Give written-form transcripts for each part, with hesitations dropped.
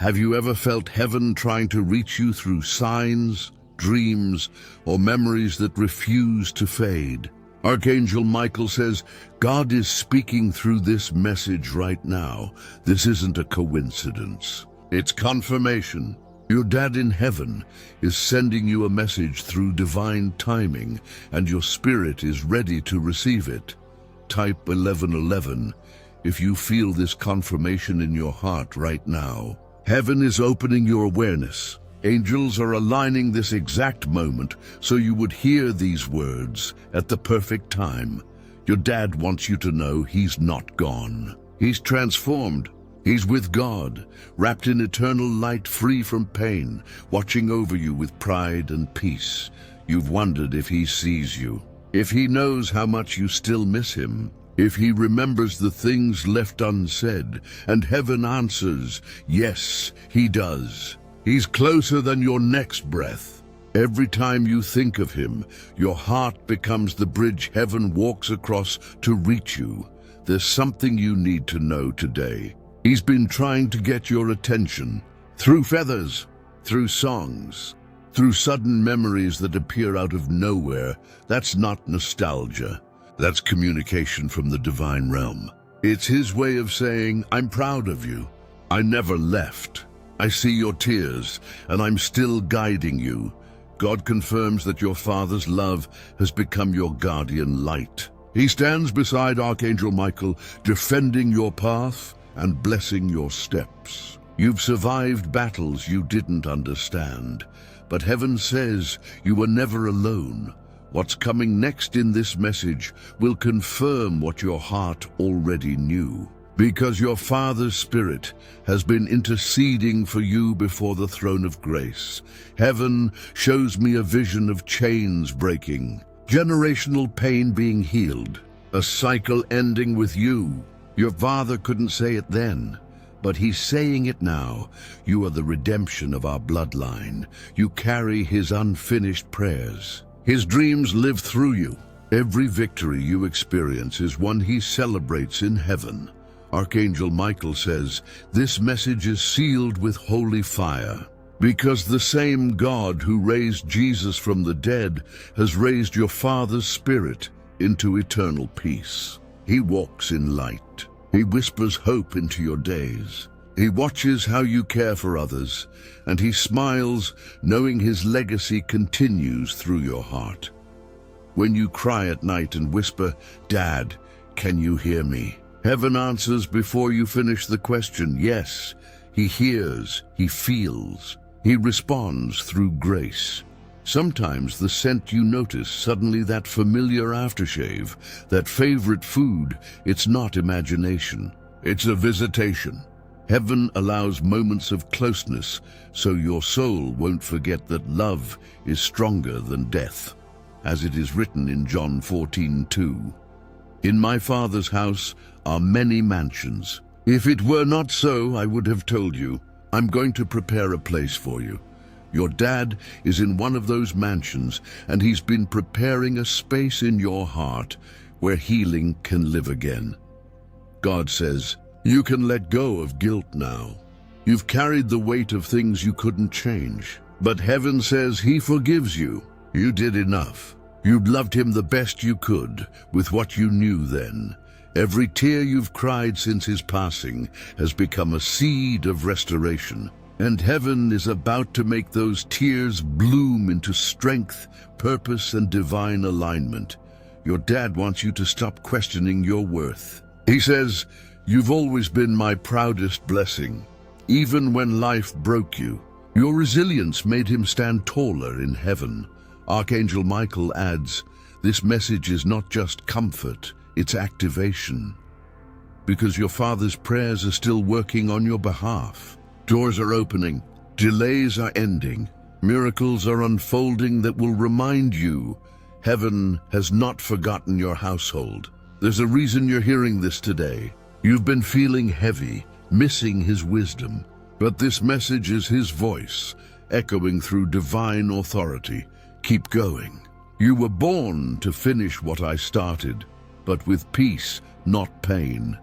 Have you ever felt heaven trying to reach you through signs, dreams, or memories that refuse to fade? Archangel Michael says, God is speaking through this message right now. This isn't a coincidence. It's confirmation. Your dad in heaven is sending you a message through divine timing, and your spirit is ready to receive it. Type 1111 if you feel this confirmation in your heart right now. Heaven is opening your awareness. Angels are aligning this exact moment so you would hear these words at the perfect time. Your dad wants you to know he's not gone. He's transformed. He's with God, wrapped in eternal light, free from pain, watching over you with pride and peace. You've wondered if he sees you, if he knows how much you still miss him, if he remembers the things left unsaid, and heaven answers, yes, he does. He's closer than your next breath. Every time you think of him, your heart becomes the bridge heaven walks across to reach you. There's something you need to know today. He's been trying to get your attention through feathers, through songs, through sudden memories that appear out of nowhere. That's not nostalgia. That's communication from the divine realm. It's his way of saying, I'm proud of you. I never left. I see your tears, and I'm still guiding you. God confirms that your Father's love has become your guardian light. He stands beside Archangel Michael, defending your path and blessing your steps. You've survived battles you didn't understand, but heaven says you were never alone. What's coming next in this message will confirm what your heart already knew, because your Father's Spirit has been interceding for you before the throne of grace. Heaven shows me a vision of chains breaking, generational pain being healed, a cycle ending with you. Your father couldn't say it then, but he's saying it now. You are the redemption of our bloodline. You carry his unfinished prayers. His dreams live through you. Every victory you experience is one he celebrates in heaven. Archangel Michael says, this message is sealed with holy fire, because the same God who raised Jesus from the dead has raised your Father's Spirit into eternal peace. He walks in light. He whispers hope into your days. He watches how you care for others, and he smiles knowing his legacy continues through your heart. When you cry at night and whisper, Dad, can you hear me? Heaven answers before you finish the question, yes. He hears, he feels, he responds through grace. Sometimes the scent you notice, suddenly that familiar aftershave, that favorite food, it's not imagination. It's a visitation. Heaven allows moments of closeness so your soul won't forget that love is stronger than death, as it is written in John 14:2. In my Father's house are many mansions. If it were not so, I would have told you. I'm going to prepare a place for you. Your dad is in one of those mansions, and he's been preparing a space in your heart where healing can live again. God says, you can let go of guilt now. You've carried the weight of things you couldn't change, but heaven says he forgives you. You did enough. You'd loved him the best you could with what you knew then. Every tear you've cried since his passing has become a seed of restoration. And heaven is about to make those tears bloom into strength, purpose, and divine alignment. Your dad wants you to stop questioning your worth. He says, you've always been my proudest blessing. Even when life broke you, your resilience made him stand taller in heaven. Archangel Michael adds, this message is not just comfort, it's activation. Because your Father's prayers are still working on your behalf. Doors are opening, delays are ending, miracles are unfolding that will remind you heaven has not forgotten your household. There's a reason you're hearing this today. You've been feeling heavy, missing his wisdom, but this message is his voice, echoing through divine authority. Keep going. You were born to finish what I started, but with peace, not pain.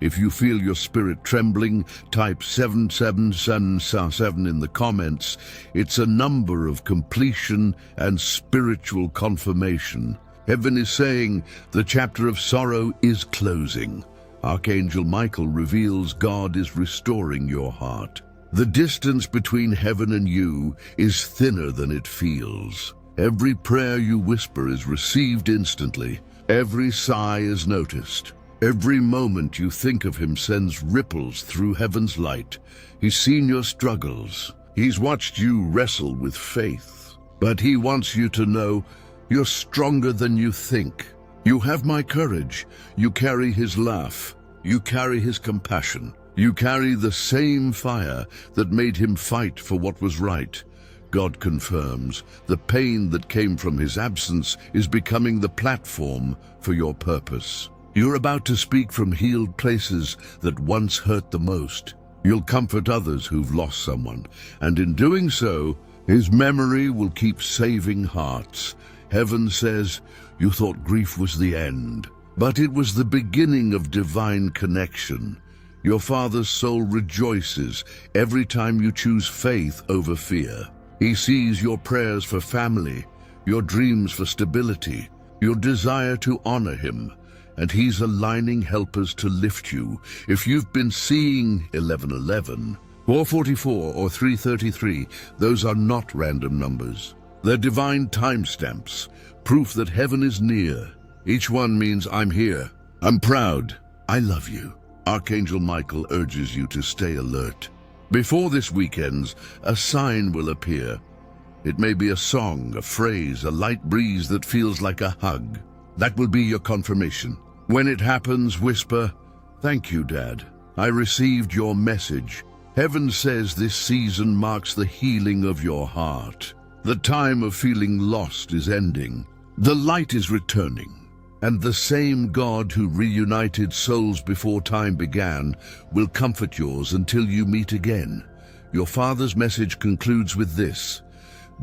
If you feel your spirit trembling, type 77777 in the comments. It's a number of completion and spiritual confirmation. Heaven is saying the chapter of sorrow is closing. Archangel Michael reveals God is restoring your heart. The distance between heaven and you is thinner than it feels. Every prayer you whisper is received instantly. Every sigh is noticed. Every moment you think of him sends ripples through heaven's light. He's seen your struggles. He's watched you wrestle with faith. But he wants you to know you're stronger than you think. You have my courage. You carry his laugh. You carry his compassion. You carry the same fire that made him fight for what was right. God confirms the pain that came from his absence is becoming the platform for your purpose. You're about to speak from healed places that once hurt the most. You'll comfort others who've lost someone, and in doing so, his memory will keep saving hearts. Heaven says, you thought grief was the end, but it was the beginning of divine connection. Your Father's soul rejoices every time you choose faith over fear. He sees your prayers for family, your dreams for stability, your desire to honor him, and he's aligning helpers to lift you. If you've been seeing 1111, 444, or 333, those are not random numbers. They're divine timestamps, proof that heaven is near. Each one means I'm here, I'm proud, I love you. Archangel Michael urges you to stay alert. Before this weekend's, a sign will appear. It may be a song, a phrase, a light breeze that feels like a hug. That will be your confirmation. When it happens, whisper, "Thank you, Dad. I received your message." Heaven says this season marks the healing of your heart. The time of feeling lost is ending. The light is returning. And the same God who reunited souls before time began will comfort yours until you meet again. Your Father's message concludes with this: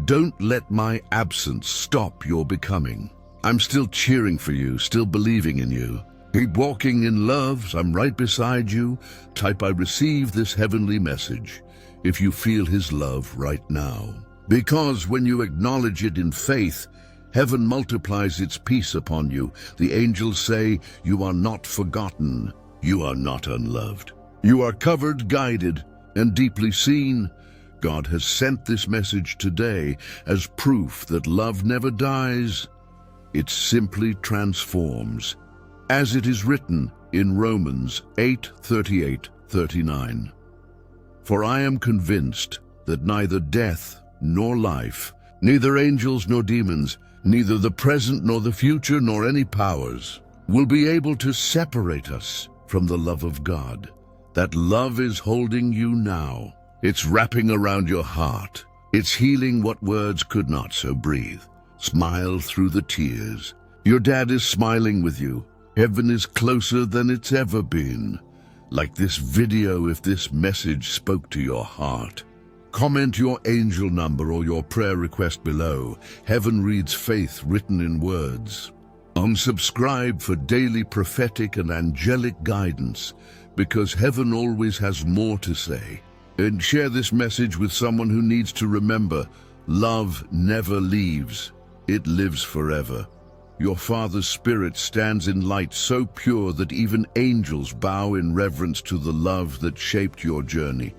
don't let my absence stop your becoming. I'm still cheering for you, still believing in you. Keep walking in love. I'm right beside you. Type I receive this heavenly message if you feel his love right now. Because when you acknowledge it in faith, heaven multiplies its peace upon you. The angels say, you are not forgotten. You are not unloved. You are covered, guided, and deeply seen. God has sent this message today as proof that love never dies. It simply transforms. As it is written in Romans 8:38-39. For I am convinced that neither death nor life, neither angels nor demons, neither the present nor the future nor any powers will be able to separate us from the love of God. That love is holding you now. It's wrapping around your heart. It's healing what words could not, so breathe. Smile through the tears. Your dad is smiling with you. Heaven is closer than it's ever been. Like this video if this message spoke to your heart. Comment your angel number or your prayer request below. Heaven reads faith written in words. Unsubscribe for daily prophetic and angelic guidance, because heaven always has more to say. And share this message with someone who needs to remember, love never leaves. It lives forever. Your Father's Spirit stands in light so pure that even angels bow in reverence to the love that shaped your journey.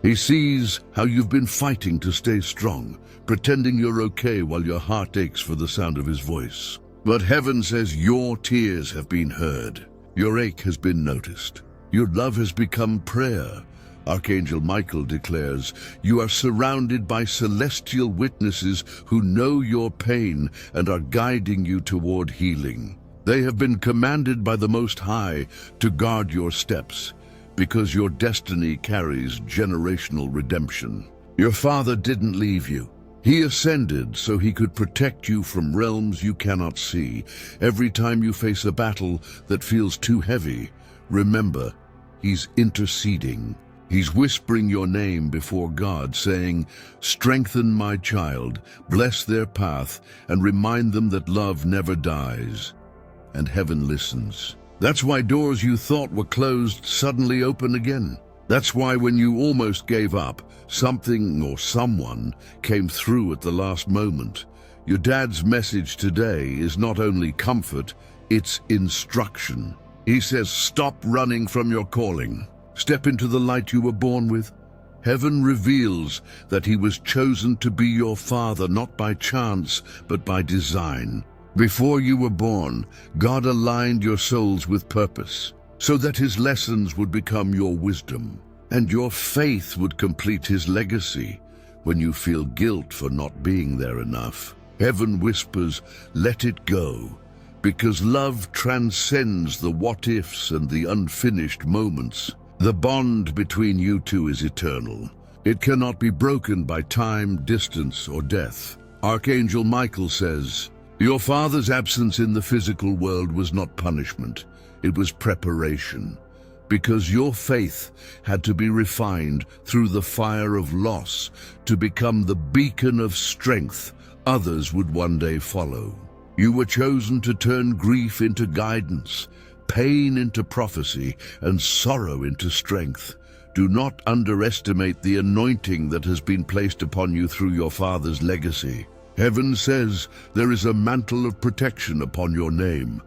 He sees how you've been fighting to stay strong, pretending you're okay while your heart aches for the sound of his voice. But heaven says your tears have been heard. Your ache has been noticed. Your love has become prayer. Archangel Michael declares, you are surrounded by celestial witnesses who know your pain and are guiding you toward healing. They have been commanded by the Most High to guard your steps, because your destiny carries generational redemption. Your Father didn't leave you. He ascended so he could protect you from realms you cannot see. Every time you face a battle that feels too heavy, remember, he's interceding. He's whispering your name before God, saying, strengthen my child, bless their path, and remind them that love never dies. And heaven listens. That's why doors you thought were closed suddenly open again. That's why when you almost gave up, something or someone came through at the last moment. Your dad's message today is not only comfort, it's instruction. He says, stop running from your calling. Step into the light you were born with. Heaven reveals that he was chosen to be your father, not by chance, but by design. Before you were born, God aligned your souls with purpose, so that his lessons would become your wisdom, and your faith would complete his legacy. When you feel guilt for not being there enough, heaven whispers, let it go, because love transcends the what-ifs and the unfinished moments. The bond between you two is eternal. It cannot be broken by time, distance, or death. Archangel Michael says, your father's absence in the physical world was not punishment, it was preparation. Because your faith had to be refined through the fire of loss to become the beacon of strength others would one day follow. You were chosen to turn grief into guidance, pain into prophecy, and sorrow into strength. Do not underestimate the anointing that has been placed upon you through your father's legacy. Heaven says there is a mantle of protection upon your name,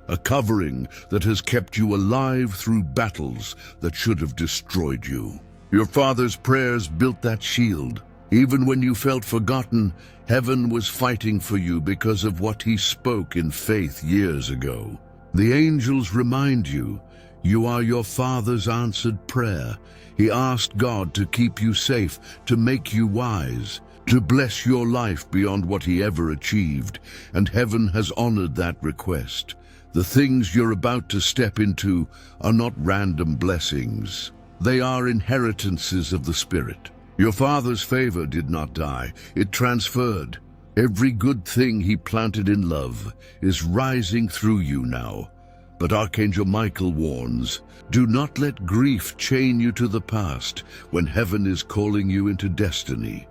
a covering that has kept you alive through battles that should have destroyed you. Your father's prayers built that shield. Even when you felt forgotten, heaven was fighting for you because of what he spoke in faith years ago. The angels remind you, you are your father's answered prayer. He asked God to keep you safe, to make you wise, to bless your life beyond what he ever achieved, and heaven has honored that request. The things you're about to step into are not random blessings. They are inheritances of the Spirit. Your father's favor did not die, it transferred. Every good thing he planted in love is rising through you now. But Archangel Michael warns, do not let grief chain you to the past when heaven is calling you into destiny.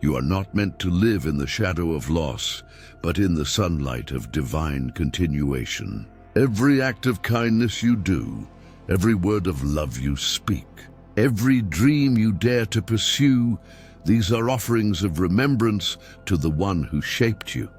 You are not meant to live in the shadow of loss, but in the sunlight of divine continuation. Every act of kindness you do, every word of love you speak, every dream you dare to pursue, these are offerings of remembrance to the one who shaped you.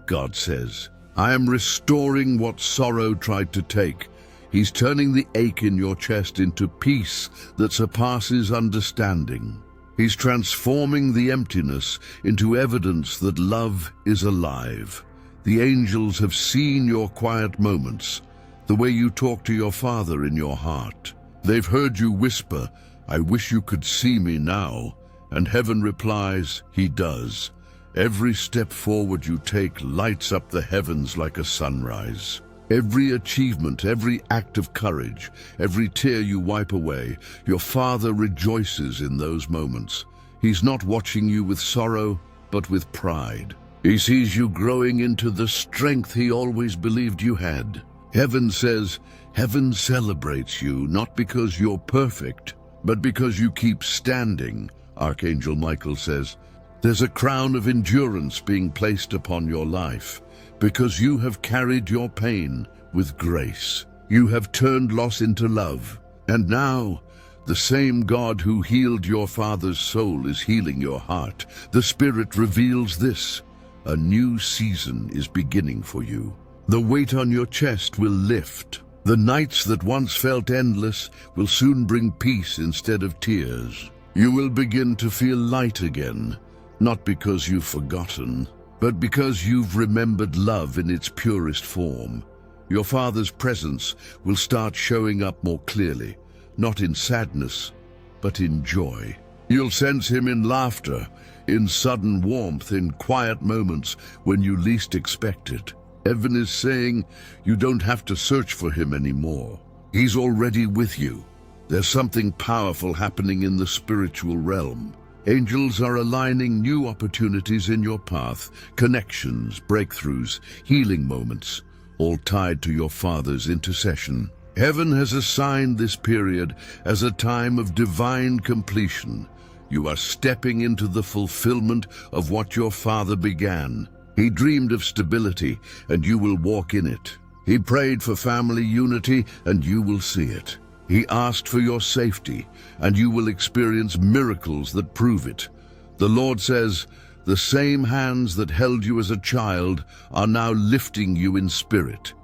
God says, I am restoring what sorrow tried to take. He's turning the ache in your chest into peace that surpasses understanding. He's transforming the emptiness into evidence that love is alive. The angels have seen your quiet moments, the way you talk to your father in your heart. They've heard you whisper, I wish you could see me now. And heaven replies, he does. Every step forward you take lights up the heavens like a sunrise. Every achievement, every act of courage, every tear you wipe away, your father rejoices in those moments. He's not watching you with sorrow, but with pride. He sees you growing into the strength he always believed you had. Heaven says, heaven celebrates you, not because you're perfect, but because you keep standing. Archangel Michael says, there's a crown of endurance being placed upon your life, because you have carried your pain with grace. You have turned loss into love. And now, the same God who healed your father's soul is healing your heart. The Spirit reveals this. A new season is beginning for you. The weight on your chest will lift. The nights that once felt endless will soon bring peace instead of tears. You will begin to feel light again, not because you've forgotten, but because you've remembered love in its purest form. Your father's presence will start showing up more clearly, not in sadness, but in joy. You'll sense him in laughter, in sudden warmth, in quiet moments when you least expect it. Heaven is saying you don't have to search for him anymore. He's already with you. There's something powerful happening in the spiritual realm. Angels are aligning new opportunities in your path, connections, breakthroughs, healing moments, all tied to your father's intercession. Heaven has assigned this period as a time of divine completion. You are stepping into the fulfillment of what your father began. He dreamed of stability, and you will walk in it. He prayed for family unity, and you will see it. He asked for your safety, and you will experience miracles that prove it. The Lord says, the same hands that held you as a child are now lifting you in spirit.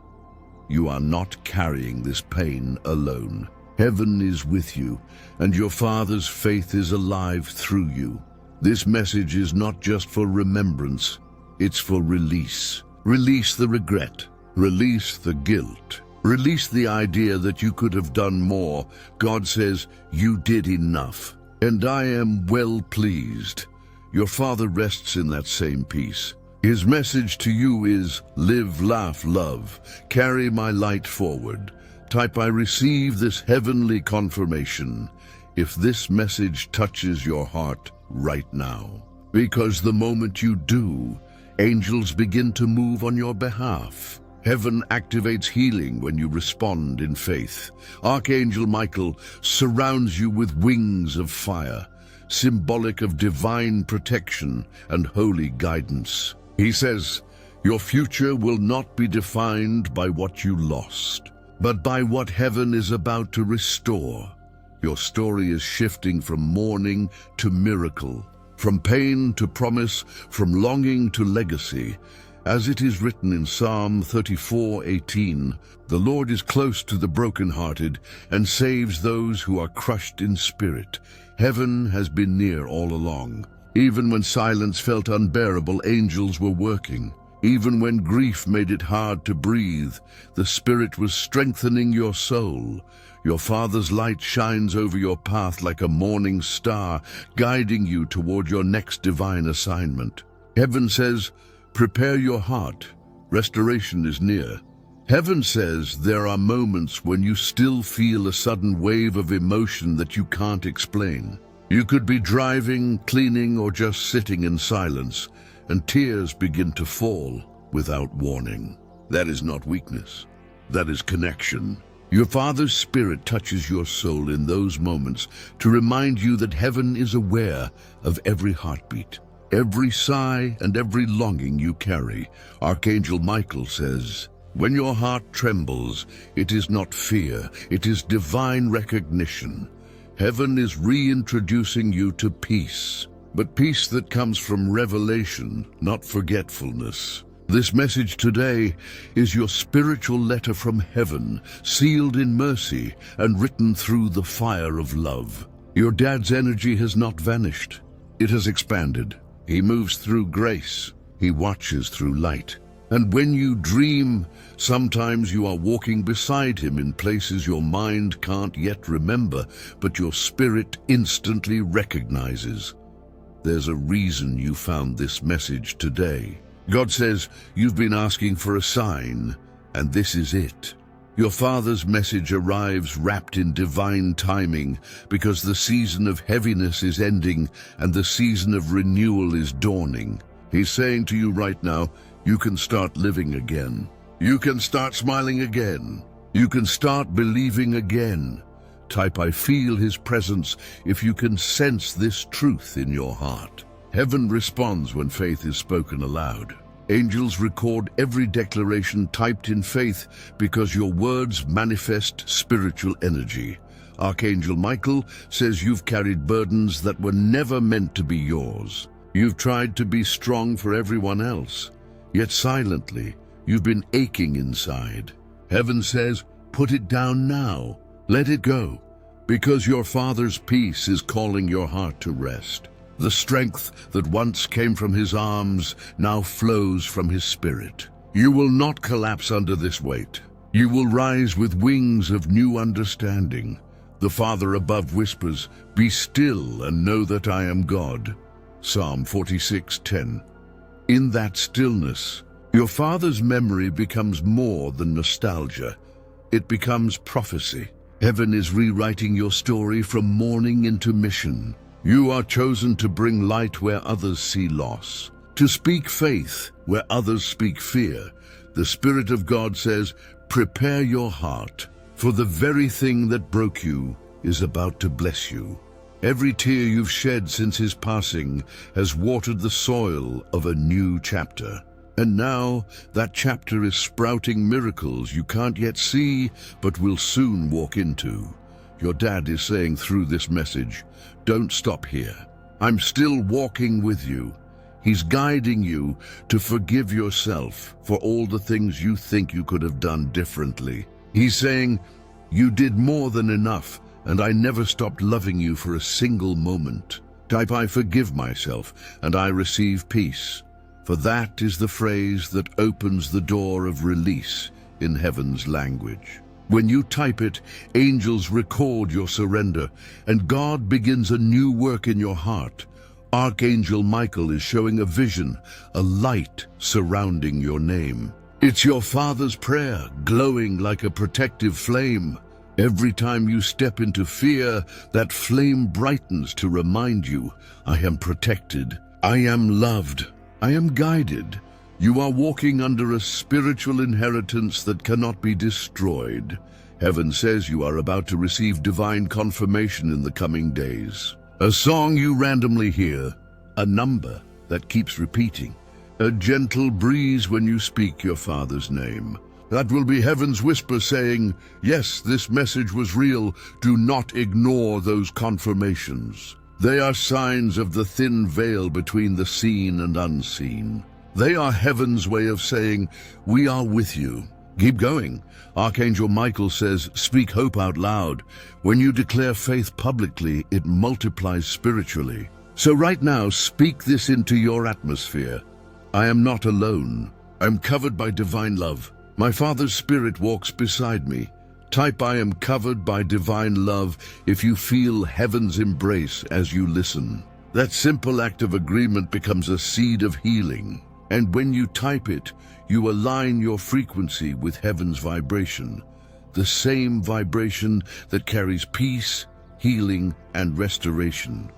You are not carrying this pain alone. Heaven is with you, and your Father's faith is alive through you. This message is not just for remembrance, it's for release. Release the regret. Release the guilt. Release the idea that you could have done more. God says, you did enough, and I am well pleased. Your Father rests in that same peace. His message to you is, live, laugh, love. Carry my light forward. Type, I receive this heavenly confirmation. If this message touches your heart right now. Because the moment you do, angels begin to move on your behalf. Heaven activates healing when you respond in faith. Archangel Michael surrounds you with wings of fire, symbolic of divine protection and holy guidance. He says, your future will not be defined by what you lost, but by what heaven is about to restore. Your story is shifting from mourning to miracle, from pain to promise, from longing to legacy. As it is written in Psalm 34:18, the Lord is close to the brokenhearted and saves those who are crushed in spirit. Heaven has been near all along. Even when silence felt unbearable, angels were working. Even when grief made it hard to breathe, the Spirit was strengthening your soul. Your Father's light shines over your path like a morning star, guiding you toward your next divine assignment. Heaven says, prepare your heart. Restoration is near. Heaven says there are moments when you still feel a sudden wave of emotion that you can't explain. You could be driving, cleaning, or just sitting in silence, and tears begin to fall without warning. That is not weakness. That is connection. Your Father's Spirit touches your soul in those moments to remind you that heaven is aware of every heartbeat, every sigh, and every longing you carry. Archangel Michael says, when your heart trembles, it is not fear, it is divine recognition. Heaven is reintroducing you to peace, but peace that comes from revelation, not forgetfulness. This message today is your spiritual letter from heaven, sealed in mercy and written through the fire of love. Your dad's energy has not vanished. It has expanded. He moves through grace. He watches through light. And when you dream, sometimes you are walking beside him in places your mind can't yet remember, but your spirit instantly recognizes. There's a reason you found this message today. God says, you've been asking for a sign, and this is it. Your Father's message arrives wrapped in divine timing because the season of heaviness is ending and the season of renewal is dawning. He's saying to you right now, you can start living again. You can start smiling again. You can start believing again. Type, I feel his presence if you can sense this truth in your heart. Heaven responds when faith is spoken aloud. Angels record every declaration typed in faith because your words manifest spiritual energy. Archangel Michael says you've carried burdens that were never meant to be yours. You've tried to be strong for everyone else, yet silently you've been aching inside. Heaven says, put it down now. Let it go, because your Father's peace is calling your heart to rest. The strength that once came from his arms now flows from his spirit. You will not collapse under this weight. You will rise with wings of new understanding. The Father above whispers, be still and know that I am God. Psalm 46:10. In that stillness, your Father's memory becomes more than nostalgia. It becomes prophecy. Heaven is rewriting your story from mourning into mission. You are chosen to bring light where others see loss, to speak faith where others speak fear. The Spirit of God says, prepare your heart, for the very thing that broke you is about to bless you. Every tear you've shed since his passing has watered the soil of a new chapter. And now that chapter is sprouting miracles you can't yet see, but will soon walk into. Your dad is saying through this message, don't stop here. I'm still walking with you. He's guiding you to forgive yourself for all the things you think you could have done differently. He's saying, you did more than enough, and I never stopped loving you for a single moment. Type, I forgive myself, and I receive peace. For that is the phrase that opens the door of release in heaven's language. When you type it, angels record your surrender, and God begins a new work in your heart. Archangel Michael is showing a vision, a light surrounding your name. It's your Father's prayer, glowing like a protective flame. Every time you step into fear, that flame brightens to remind you, I am protected, I am loved, I am guided. You are walking under a spiritual inheritance that cannot be destroyed. Heaven says you are about to receive divine confirmation in the coming days. A song you randomly hear, a number that keeps repeating, a gentle breeze when you speak your Father's name. That will be heaven's whisper saying, yes, this message was real. Do not ignore those confirmations. They are signs of the thin veil between the seen and unseen. They are heaven's way of saying, we are with you. Keep going. Archangel Michael says, speak hope out loud. When you declare faith publicly, it multiplies spiritually. So right now, speak this into your atmosphere. I am not alone. I'm covered by divine love. My Father's Spirit walks beside me. Type, I am covered by divine love if you feel heaven's embrace as you listen. That simple act of agreement becomes a seed of healing. And when you type it, you align your frequency with heaven's vibration, the same vibration that carries peace, healing, and restoration.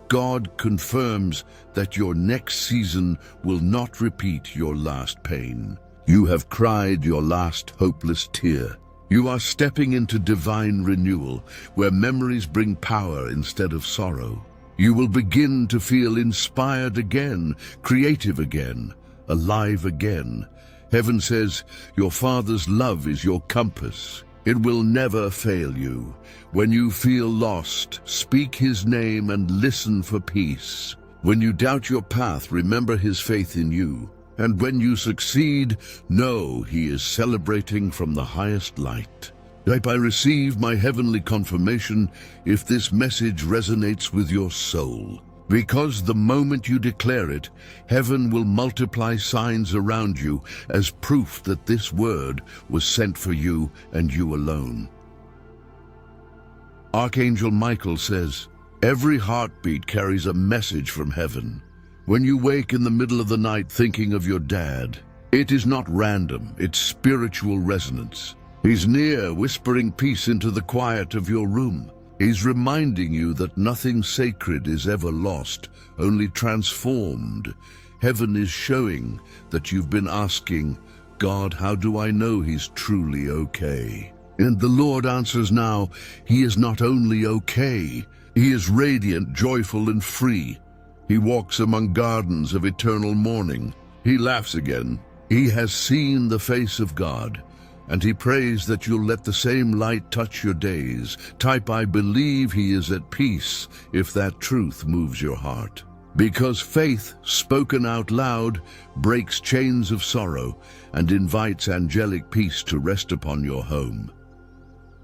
God confirms that your next season will not repeat your last pain. You have cried your last hopeless tear. You are stepping into divine renewal, where memories bring power instead of sorrow. You will begin to feel inspired again, creative again, alive again. Heaven says, your Father's love is your compass. It will never fail you. When you feel lost, speak His name and listen for peace. When you doubt your path, remember His faith in you. And when you succeed, know He is celebrating from the highest light. I receive my heavenly confirmation if this message resonates with your soul. Because the moment you declare it, heaven will multiply signs around you as proof that this word was sent for you and you alone. Archangel Michael says, every heartbeat carries a message from heaven. When you wake in the middle of the night thinking of your dad, it is not random, it's spiritual resonance. He's near, whispering peace into the quiet of your room. He's reminding you that nothing sacred is ever lost, only transformed. Heaven is showing that you've been asking, God, how do I know He's truly okay? And the Lord answers now, He is not only okay, He is radiant, joyful, and free. He walks among gardens of eternal morning. He laughs again. He has seen the face of God, and he prays that you'll let the same light touch your days. Type, I believe He is at peace, if that truth moves your heart. Because faith, spoken out loud, breaks chains of sorrow and invites angelic peace to rest upon your home.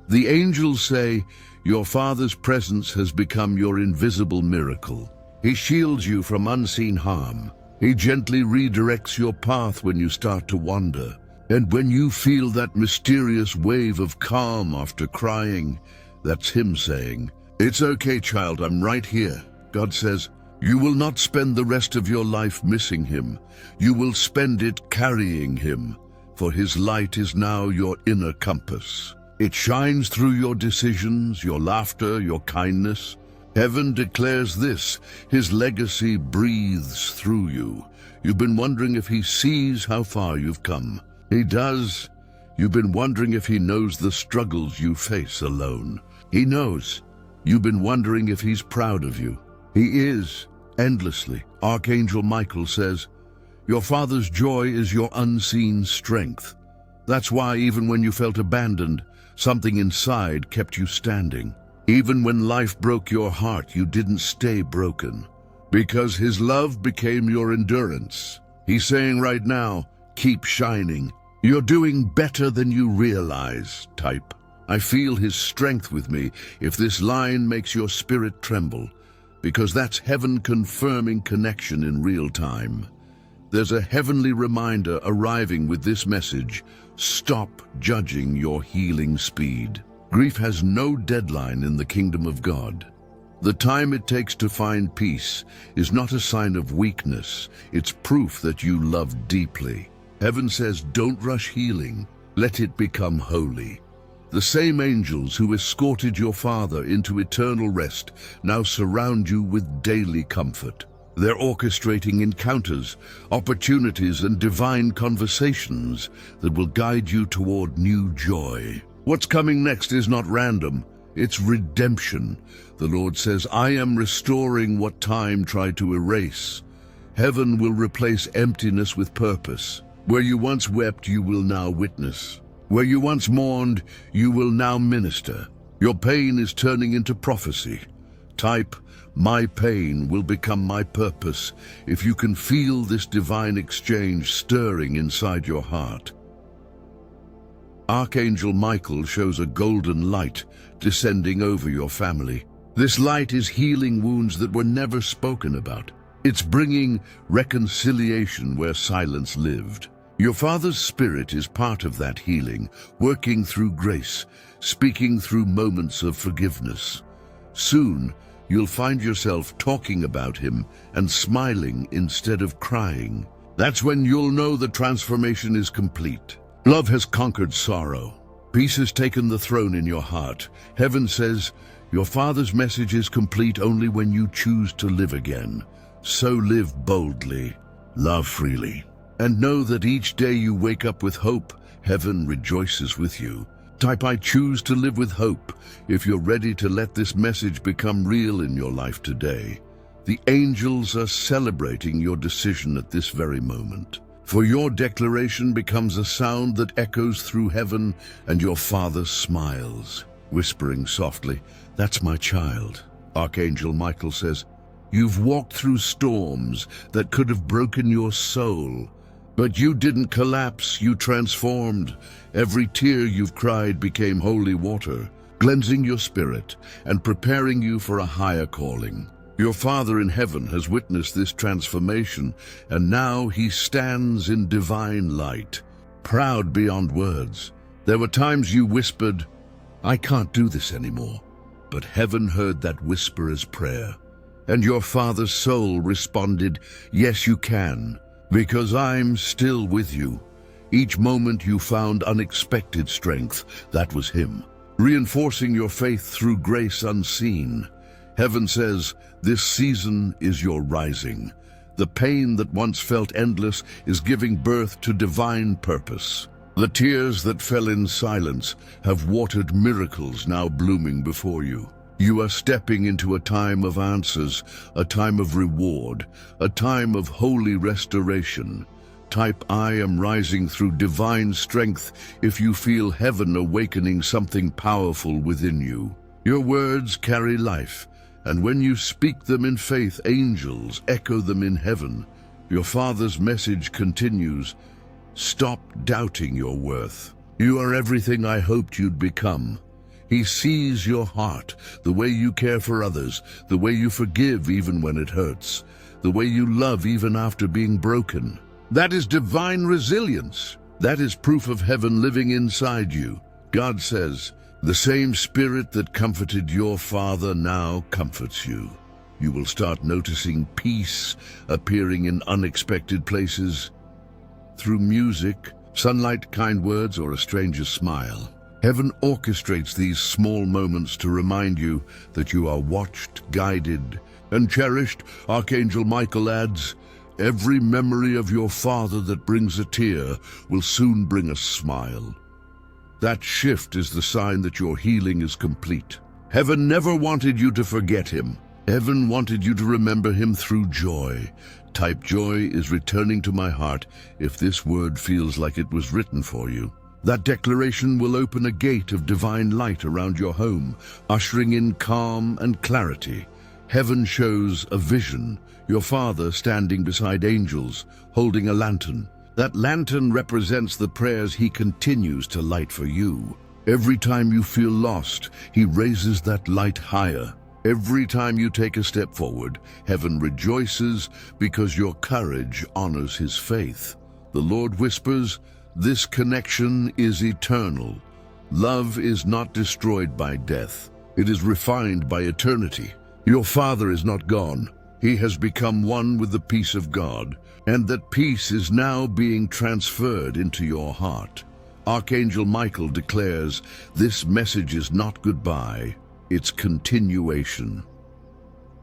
The angels say, your Father's presence has become your invisible miracle. He shields you from unseen harm. He gently redirects your path when you start to wander. And when you feel that mysterious wave of calm after crying, that's Him saying, it's okay, child, I'm right here. God says, you will not spend the rest of your life missing Him. You will spend it carrying Him, for His light is now your inner compass. It shines through your decisions, your laughter, your kindness. Heaven declares this, His legacy breathes through you. You've been wondering if He sees how far you've come. He does. You've been wondering if He knows the struggles you face alone. He knows. You've been wondering if He's proud of you. He is, endlessly. Archangel Michael says, Your Father's joy is your unseen strength. That's why even when you felt abandoned, something inside kept you standing. Even when life broke your heart, you didn't stay broken, because His love became your endurance. He's saying right now, keep shining. You're doing better than you realize. Type, I feel His strength with me, if this line makes your spirit tremble, because that's heaven confirming connection in real time. There's a heavenly reminder arriving with this message: stop judging your healing speed. Grief has no deadline in the kingdom of God. The time it takes to find peace is not a sign of weakness, it's proof that you love deeply. Heaven says, don't rush healing, let it become holy. The same angels who escorted your father into eternal rest now surround you with daily comfort. They're orchestrating encounters, opportunities, and divine conversations that will guide you toward new joy. What's coming next is not random, it's redemption. The Lord says, I am restoring what time tried to erase. Heaven will replace emptiness with purpose. Where you once wept, you will now witness. Where you once mourned, you will now minister. Your pain is turning into prophecy. Type, my pain will become my purpose, if you can feel this divine exchange stirring inside your heart. Archangel Michael shows a golden light descending over your family. This light is healing wounds that were never spoken about. It's bringing reconciliation where silence lived. Your Father's Spirit is part of that healing, working through grace, speaking through moments of forgiveness. Soon, you'll find yourself talking about Him and smiling instead of crying. That's when you'll know the transformation is complete. Love has conquered sorrow. Peace has taken the throne in your heart. Heaven says, your Father's message is complete only when you choose to live again. So live boldly, love freely, and know that each day you wake up with hope, heaven rejoices with you. Type, I choose to live with hope, if you're ready to let this message become real in your life today. The angels are celebrating your decision at this very moment. For your declaration becomes a sound that echoes through heaven, and your Father smiles, whispering softly, that's my child. Archangel Michael says, you've walked through storms that could have broken your soul, but you didn't collapse, you transformed. Every tear you've cried became holy water, cleansing your spirit and preparing you for a higher calling. Your Father in heaven has witnessed this transformation, and now He stands in divine light, proud beyond words. There were times you whispered, I can't do this anymore, but heaven heard that whisper as prayer. And your Father's soul responded, yes, you can, because I'm still with you. Each moment you found unexpected strength, that was Him, reinforcing your faith through grace unseen. Heaven says, this season is your rising. The pain that once felt endless is giving birth to divine purpose. The tears that fell in silence have watered miracles now blooming before you. You are stepping into a time of answers, a time of reward, a time of holy restoration. Type, I am rising through divine strength if you feel heaven awakening something powerful within you. Your words carry life, and when you speak them in faith, angels echo them in heaven. Your Father's message continues, stop doubting your worth. You are everything I hoped you'd become. He sees your heart, the way you care for others, the way you forgive even when it hurts, the way you love even after being broken. That is divine resilience. That is proof of heaven living inside you. God says, the same Spirit that comforted your father now comforts you. You will start noticing peace appearing in unexpected places, through music, sunlight, kind words, or a stranger's smile. Heaven orchestrates these small moments to remind you that you are watched, guided, and cherished. Archangel Michael adds, every memory of your father that brings a tear will soon bring a smile. That shift is the sign that your healing is complete. Heaven never wanted you to forget him. Heaven wanted you to remember him through joy. Type joy is returning to my heart if this word feels like it was written for you. That declaration will open a gate of divine light around your home, ushering in calm and clarity. Heaven shows a vision, your father standing beside angels, holding a lantern. That lantern represents the prayers he continues to light for you. Every time you feel lost, he raises that light higher. Every time you take a step forward, heaven rejoices because your courage honors his faith. The Lord whispers, "This connection is eternal. Love is not destroyed by death. It is refined by eternity. Your father is not gone. He has become one with the peace of God, and that peace is now being transferred into your heart." Archangel Michael declares, this message is not goodbye, it's continuation.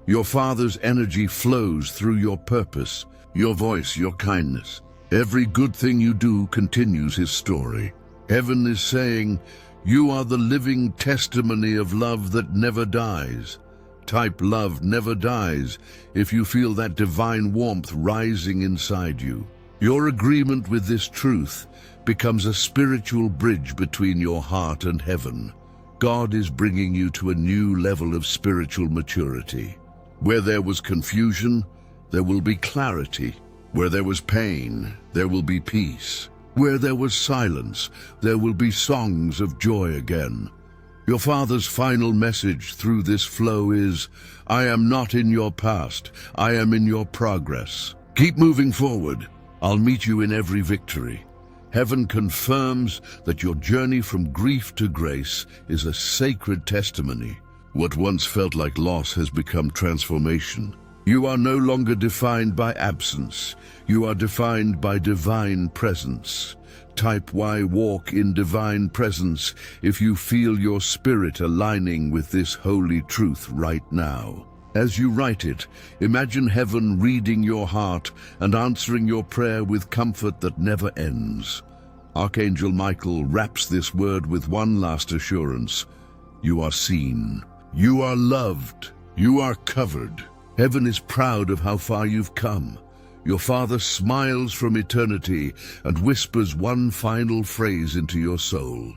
Your father's energy flows through your purpose, your voice, your kindness. Every good thing you do continues his story. Heaven is saying, you are the living testimony of love that never dies. Type love never dies if you feel that divine warmth rising inside you. Your agreement with this truth becomes a spiritual bridge between your heart and heaven. God is bringing you to a new level of spiritual maturity. Where there was confusion, there will be clarity. Where there was pain, there will be peace. Where there was silence, there will be songs of joy again. Your father's final message through this flow is, I am not in your past, I am in your progress. Keep moving forward. I'll meet you in every victory. Heaven confirms that your journey from grief to grace is a sacred testimony. What once felt like loss has become transformation. You are no longer defined by absence. You are defined by divine presence. Type Y, walk in divine presence if you feel your spirit aligning with this holy truth right now. As you write it, imagine heaven reading your heart and answering your prayer with comfort that never ends. Archangel Michael wraps this word with one last assurance. You are seen. You are loved. You are covered. Heaven is proud of how far you've come. Your father smiles from eternity and whispers one final phrase into your soul.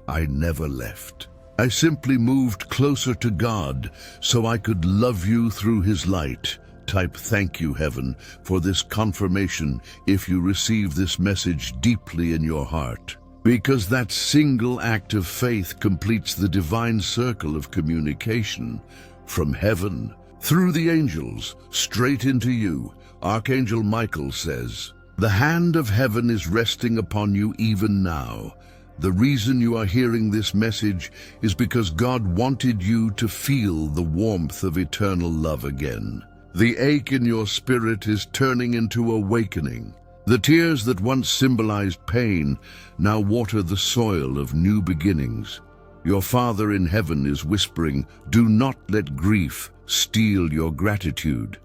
I never left. I simply moved closer to God so I could love you through his light. Type thank you, heaven, for this confirmation if you receive this message deeply in your heart. Because that single act of faith completes the divine circle of communication from heaven, through the angels, straight into you. Archangel Michael says, the hand of heaven is resting upon you even now. The reason you are hearing this message is because God wanted you to feel the warmth of eternal love again. The ache in your spirit is turning into awakening. The tears that once symbolized pain now water the soil of new beginnings. Your Father in heaven is whispering, do not let grief steal your gratitude.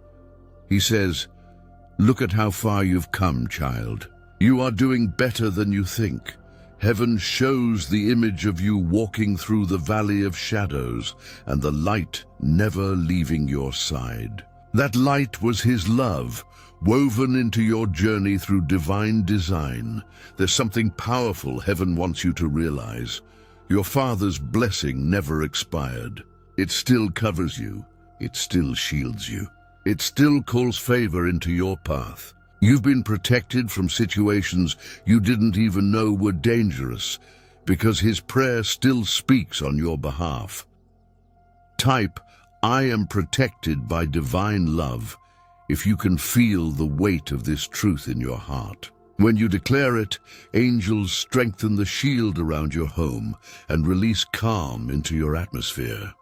He says, look at how far you've come, child. You are doing better than you think. Heaven shows the image of you walking through the valley of shadows and the light never leaving your side. That light was his love, woven into your journey through divine design. There's something powerful heaven wants you to realize. Your Father's blessing never expired. It still covers you. It still shields you. It still calls favor into your path. You've been protected from situations you didn't even know were dangerous because his prayer still speaks on your behalf. Type, I am protected by divine love if you can feel the weight of this truth in your heart. When you declare it, angels strengthen the shield around your home and release calm into your atmosphere.